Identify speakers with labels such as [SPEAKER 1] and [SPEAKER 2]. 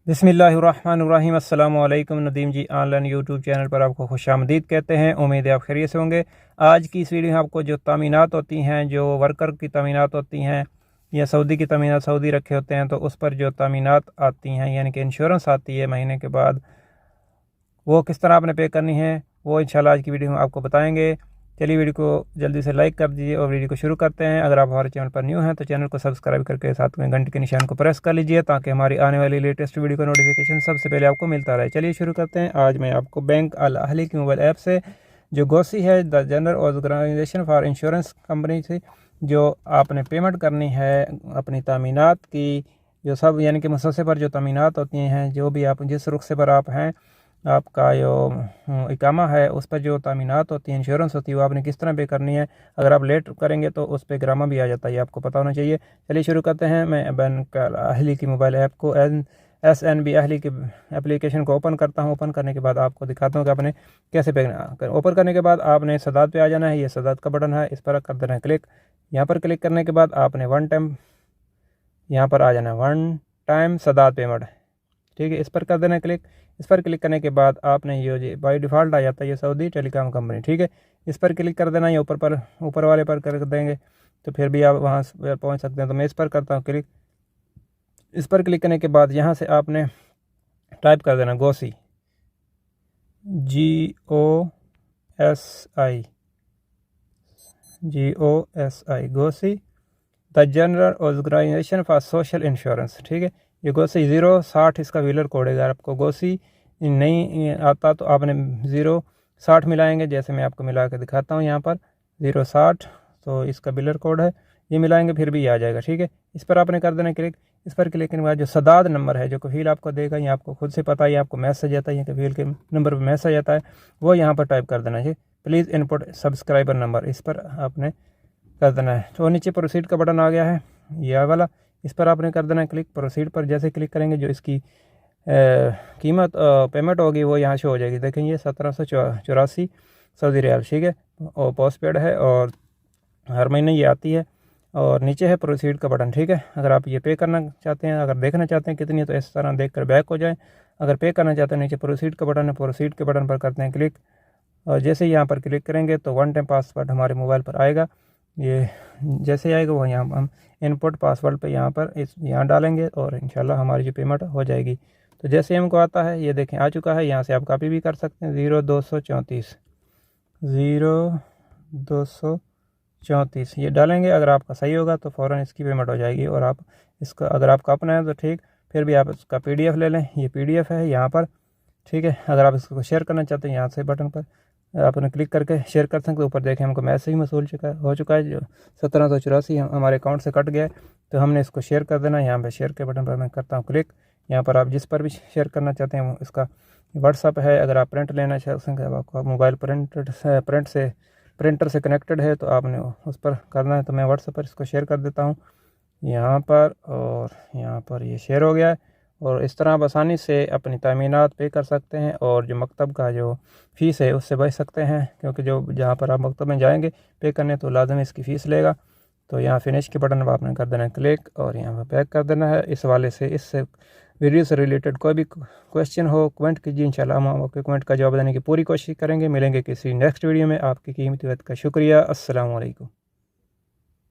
[SPEAKER 1] बिस्मिल्लाहिर्रहमानिर्रहीम। अस्सलामु अलैकुम। नदीम जी ऑनलाइन यूट्यूब चैनल पर आपको खुशामदीद कहते हैं। उम्मीद है आप खैरियत से होंगे। आज की इस वीडियो में आपको जो तामीनात होती हैं, जो वर्कर की तामीनात होती हैं या सऊदी की तामीनात, सऊदी रखे होते हैं तो उस पर जो तामीनात आती हैं यानी कि इंश्योरेंस आती है महीने के बाद, वो किस तरह आपने पे करनी है वो इंशाल्लाह आज की वीडियो में आपको बताएंगे। चलिए वीडियो को जल्दी से लाइक कर दीजिए और वीडियो को शुरू करते हैं। अगर आप हमारे चैनल पर न्यू हैं तो चैनल को सब्सक्राइब करके साथ में घंटे के निशान को प्रेस कर लीजिए ताकि हमारी आने वाली लेटेस्ट वीडियो का नोटिफिकेशन सबसे पहले आपको मिलता रहे। चलिए शुरू करते हैं। आज मैं आपको बैंक अल अहली की मोबाइल ऐप से, जो गोसी है the general organisation for insurance company से, जो आपने पेमेंट करनी है अपनी तामीनात की, जो सब यानी कि मुसस्से पर जो तामीनात होती हैं, जो भी आप जिस रुख्से पर आप हैं, आपका जो इकामा है उस पर जो तामीनात होती है, इंश्योरेंस होती है, वो आपने किस तरह पे करनी है। अगर आप लेट करेंगे तो उस पर ग्रामा भी आ जाता है, ये आपको पता होना चाहिए। चलिए शुरू करते हैं। मैं बैंक अहली की मोबाइल ऐप को SNB अहली की एप्लीकेशन को ओपन करता हूँ। ओपन करने के बाद आपको दिखाता हूँ कि आपने कैसे पे ओपन करने के बाद आपने सदात पे आ जाना है। ये सदात का बटन है, इस पर कर देना है क्लिक। यहाँ पर क्लिक करने के बाद आपने वन टाइम यहाँ पर आ जाना है, वन टाइम सदात पेमेंट, ठीक है, इस पर कर देना क्लिक। इस पर क्लिक करने के बाद आपने ये बाय डिफ़ॉल्ट आ जाता है ये सऊदी टेलीकॉम कंपनी, ठीक है, इस पर क्लिक कर देना। ये ऊपर वाले पर कर देंगे तो फिर भी आप वहाँ पहुँच सकते हैं। तो मैं इस पर करता हूँ क्लिक। इस पर क्लिक करने के बाद यहाँ से आपने टाइप कर देना GOSI, GOSI GOSI the general organisation for social insurance, ठीक है। ये गोसी 060 इसका व्हीलर कोड है। अगर आपको गोसी नहीं आता तो आपने 060 मिलाएंगे, जैसे मैं आपको मिला के दिखाता हूँ। यहाँ पर 060 तो इसका बिलर कोड है, ये मिलाएंगे फिर भी आ जाएगा, ठीक है। इस पर आपने कर देना क्लिक। इस पर क्लिक करने के बाद जो सदाद नंबर है, जो कफील आपको देगा, ये आपको खुद से पता है, आपको मैसेज आता है, ये कफील के नंबर पर मैसेज आता है, वो यहाँ पर टाइप कर देना है। प्लीज़ इनपुट सब्सक्राइबर नंबर, इस पर आपने कर देना है। तो नीचे प्रोसीड का बटन आ गया है यह वाला, इस पर आपने कर देना है क्लिक। प्रोसीड पर जैसे क्लिक करेंगे जो इसकी कीमत पेमेंट होगी वो यहाँ से हो जाएगी। देखें ये 1784 सऊदी रियाल, ठीक है, और पोस्ट पेड है और हर महीने ये आती है। और नीचे है प्रोसीड का बटन, ठीक है। अगर आप ये पे करना चाहते हैं, अगर देखना चाहते हैं कितनी है तो इस तरह देख कर बैक हो जाए। अगर पे करना चाहते हैं नीचे प्रोसीड का बटन है, प्रोसीड के बटन पर करते हैं क्लिक। और जैसे यहाँ पर क्लिक करेंगे तो वन टाइम पासवर्ड हमारे मोबाइल पर आएगा। ये जैसे आएगा वो यहाँ हम इनपुट पासवर्ड पे यहाँ डालेंगे और इंशाल्लाह हमारी जो पेमेंट हो जाएगी। तो जैसे हमको आता है ये देखें आ चुका है। यहाँ से आप कॉपी भी कर सकते हैं। 0234 ये डालेंगे। अगर आपका सही होगा तो फ़ौरन इसकी पेमेंट हो जाएगी। और आप इसका अगर आपका अपना है तो ठीक, फिर भी आप इसका PDF ले लें। ये PDF है यहाँ पर, ठीक है। अगर आप इसको शेयर करना चाहते हैं यहाँ से बटन पर आपने क्लिक करके शेयर कर सकते। ऊपर देखें हमको मैसेज ही मसूल हो चुका है, जो 1784 हमारे अकाउंट से कट गया है। तो हमने इसको शेयर कर देना। यहाँ पे शेयर के बटन पर मैं करता हूँ क्लिक। यहाँ पर आप जिस पर भी शेयर करना चाहते हैं इसका व्हाट्सअप है। अगर आप प्रिंट लेना चाहते हैं, आपका मोबाइल प्रिंटर से कनेक्टेड है तो आपने उस पर करना है। तो मैं व्हाट्सएप पर इसको शेयर कर देता हूँ यहाँ पर, और यहाँ पर ये शेयर हो गया है। और इस तरह आप आसानी से अपनी तामीनात पे कर सकते हैं और जो मकतब का जो फ़ीस है उससे बच सकते हैं, क्योंकि जो जहाँ पर आप मकतब में जाएंगे पे करने तो लाजमी इसकी फ़ीस लेगा। तो यहाँ फिनिश के बटन पर आपने कर देना है क्लिक और यहाँ पर पैक कर देना है। इस वाले से इससे वीडियो से रिलेटेड कोई भी क्वेश्चन हो कमेंट कीजिए, इंशाल्लाह हम आपके कमेंट का जवाब देने की पूरी कोशिश करेंगे। मिलेंगे किसी नेक्स्ट वीडियो में। आपकी कीमती वक्त का शुक्रिया। अस्सलाम वालेकुम।